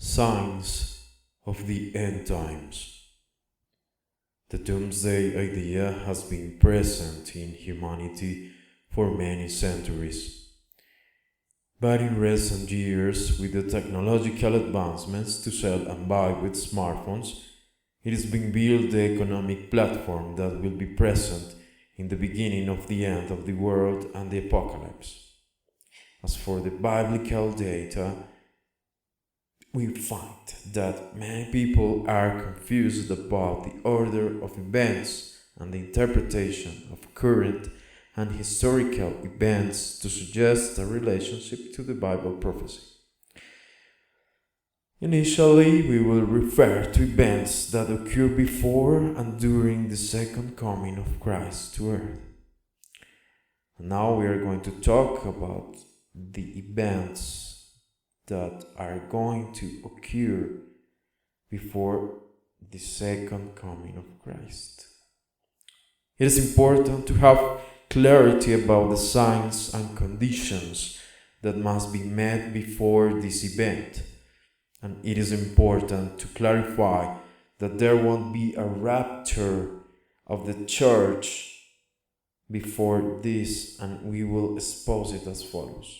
Signs of the End Times. The doomsday idea has been present in humanity for many centuries. But in recent years, with the technological advancements to sell and buy with smartphones, it is being built the economic platform that will be present in the beginning of the end of the world and the apocalypse. As for the biblical data, we find that many people are confused about the order of events and the interpretation of current and historical events to suggest a relationship to the Bible prophecy. Initially, we will refer to events that occur before and during the second coming of Christ to earth. And now we are going to talk about the events that are going to occur before the second coming of Christ. It is important to have clarity about the signs and conditions that must be met before this event. And it is important to clarify that there won't be a rapture of the church before this, and we will expose it as follows.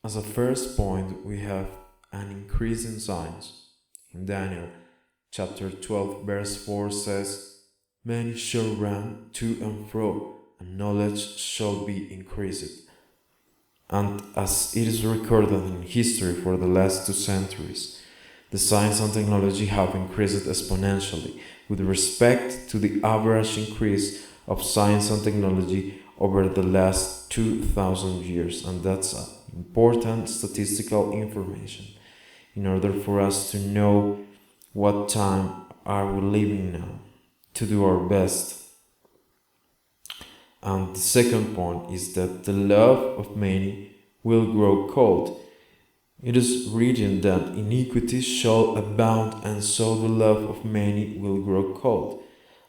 As a first point, we have an increase in signs. In Daniel chapter 12 verse 4 says, "Many shall run to and fro, and knowledge shall be increased." And as it is recorded in history for the last 2 centuries, the science and technology have increased exponentially with respect to the average increase of science and technology over the last 2,000 years, and that's important statistical information in order for us to know what time are we living now, to do our best. And the second point is that the love of many will grow cold. It is written that iniquity shall abound, and so the love of many will grow cold,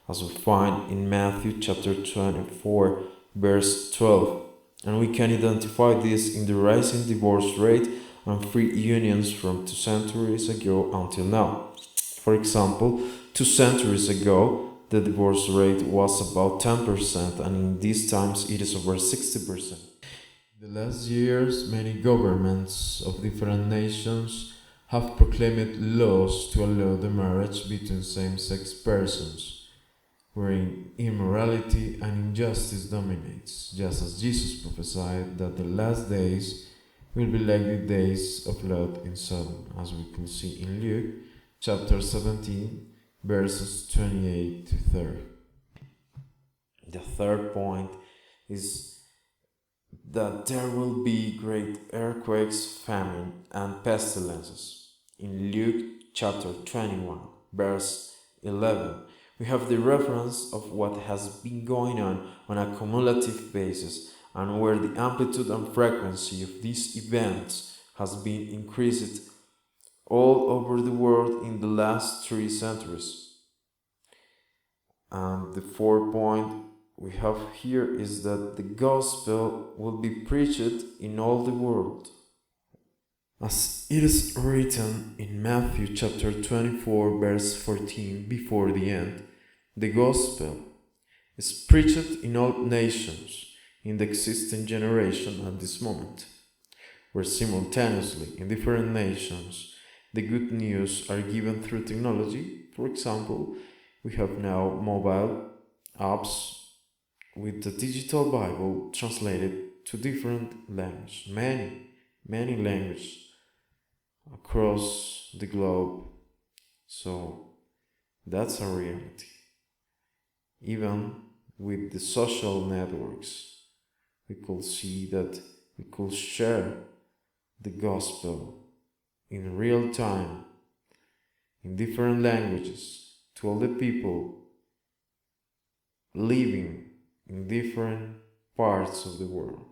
as we find in Matthew chapter 24 verse 12. And we can identify this in the rising divorce rate and free unions from 2 centuries ago until now. For example, 2 centuries ago, the divorce rate was about 10%, and in these times it is over 60%. In the last years, many governments of different nations have proclaimed laws to allow the marriage between same-sex persons, wherein immorality and injustice dominates, just as Jesus prophesied that the last days will be like the days of Lot in Sodom, as we can see in Luke chapter 17, verses 28 to 30. The third point is that there will be great earthquakes, famine, and pestilences. In Luke chapter 21, verse 11, we have the reference of what has been going on a cumulative basis, and where the amplitude and frequency of these events has been increased all over the world in the last 3 centuries. And the fourth point we have here is that the gospel will be preached in all the world. As it is written in Matthew chapter 24 verse 14, before the end, the gospel is preached in all nations in the existing generation at this moment, where simultaneously in different nations the good news are given through technology. For example, we have now mobile apps with the digital Bible translated to different languages, many languages across the globe. So that's a reality. Even with the social networks, we could see that we could share the gospel in real time in different languages to all the people living in different parts of the world.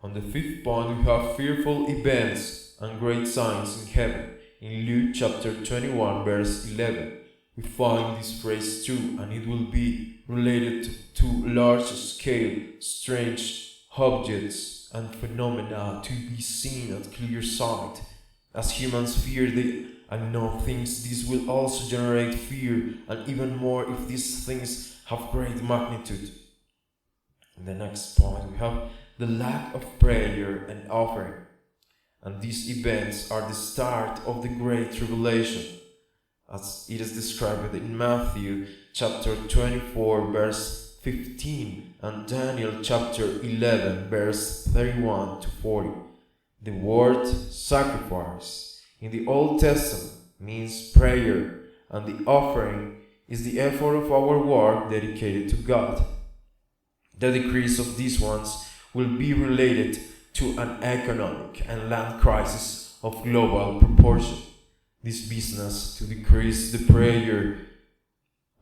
On the fifth point, we have fearful events and great signs in heaven. In Luke chapter 21 verse 11, we find this phrase too, and it will be related to large-scale, strange, objects and phenomena to be seen at clear sight. As humans fear the unknown things, this will also generate fear, and even more if these things have great magnitude. In the next point, we have the lack of prayer and offering. And these events are the start of the Great Tribulation, as it is described in Matthew chapter 24, verse 15, and Daniel chapter 11, verse 31 to 40. The word sacrifice in the Old Testament means prayer, and the offering is the effort of our work dedicated to God. The decrease of these ones will be related to an economic and land crisis of global proportion. This business to decrease the prayer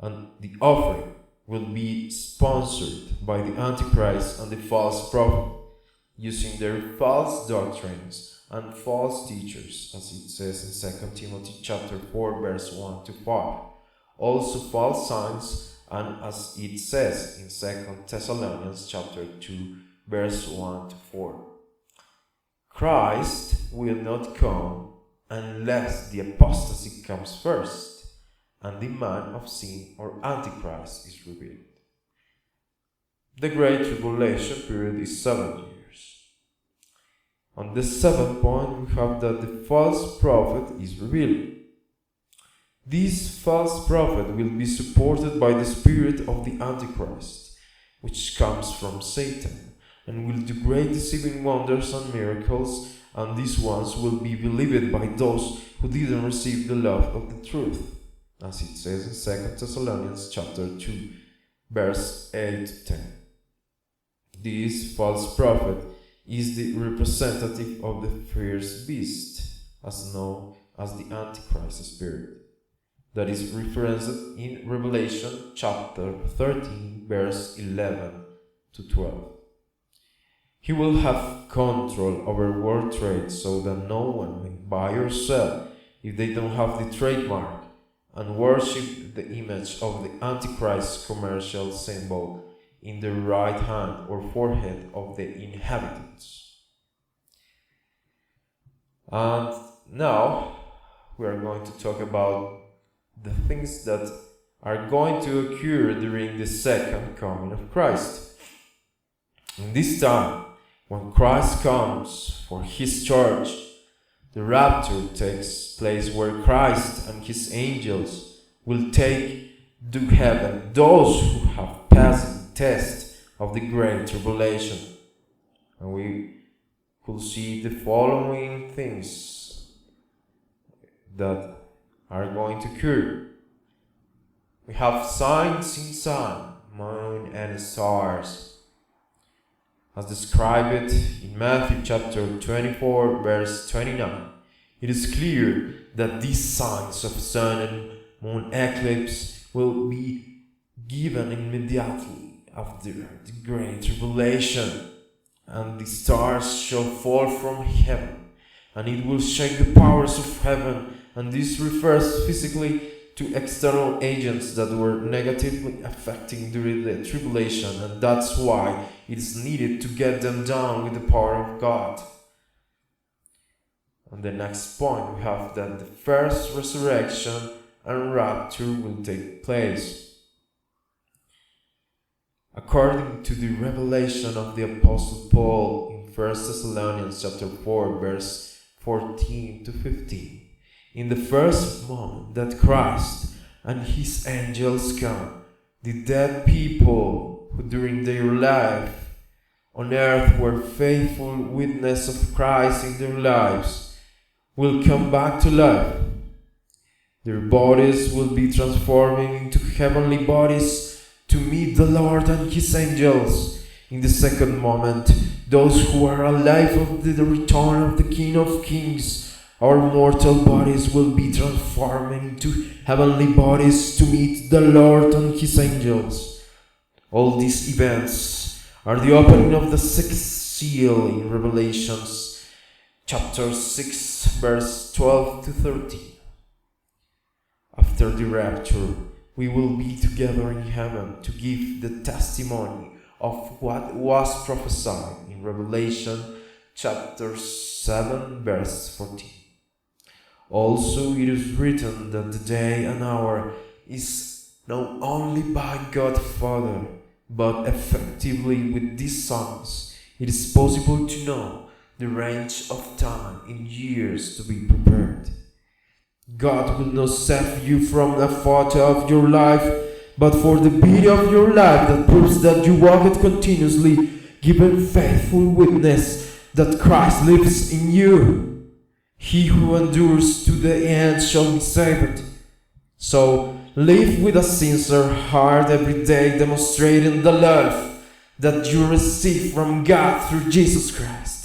and the offering will be sponsored by the Antichrist and the false prophet, using their false doctrines and false teachers, as it says in 2 Timothy chapter 4, verse 1 to 5. Also false signs, and as it says in 2 Thessalonians chapter 2, verse 1 to 4. Christ will not come unless the apostasy comes first, and the man of sin or Antichrist is revealed. The Great Tribulation period is 7 years. On the seventh point, we have that the false prophet is revealed. This false prophet will be supported by the spirit of the Antichrist, which comes from Satan, and will do great deceiving wonders and miracles, and these ones will be believed by those who didn't receive the love of the truth, as it says in 2 Thessalonians chapter 2, verse 8 to 10. This false prophet is the representative of the fierce beast, as known as the Antichrist spirit, that is referenced in Revelation chapter 13, verse 11 to 12. He will have control over world trade so that no one may buy or sell if they don't have the trademark, and worship the image of the Antichrist commercial symbol in the right hand or forehead of the inhabitants. And now we are going to talk about the things that are going to occur during the second coming of Christ. In this time, when Christ comes for his church, the rapture takes place where Christ and his angels will take to heaven those who have passed the test of the Great Tribulation. And we could see the following things that are going to occur. We have signs in sun, moon, and stars, as described in Matthew chapter 24, verse 29. It is clear that these signs of sun and moon eclipse will be given immediately after the Great Tribulation, and the stars shall fall from heaven, and it will shake the powers of heaven, and this refers physically to external agents that were negatively affecting during the tribulation, and that's why it is needed to get them down with the power of God. On the next point, we have that the first resurrection and rapture will take place. According to the revelation of the Apostle Paul in 1 Thessalonians chapter 4, verse 14 to 15, in the first moment that Christ and his angels come, the dead people who during their life on earth were faithful witness of Christ in their lives will come back to life. Their bodies will be transforming into heavenly bodies to meet the Lord and his angels. In the second moment, those who are alive of the return of the King of Kings, our mortal bodies will be transformed into heavenly bodies to meet the Lord and his angels. All these events are the opening of the sixth seal in Revelations chapter 6, verse 12 to 13. After the rapture, we will be together in heaven to give the testimony of what was prophesied in Revelation chapter 7 verse 14. Also it is written that the day and hour is known only by God Father, but effectively with these songs it is possible to know the range of time in years to be prepared. God will not save you from a photo of your life, but for the beauty of your life that proves that you walk it continuously, giving faithful witness that Christ lives in you. He who endures to the end shall be saved. So live with a sincere heart every day, demonstrating the love that you receive from God through Jesus Christ.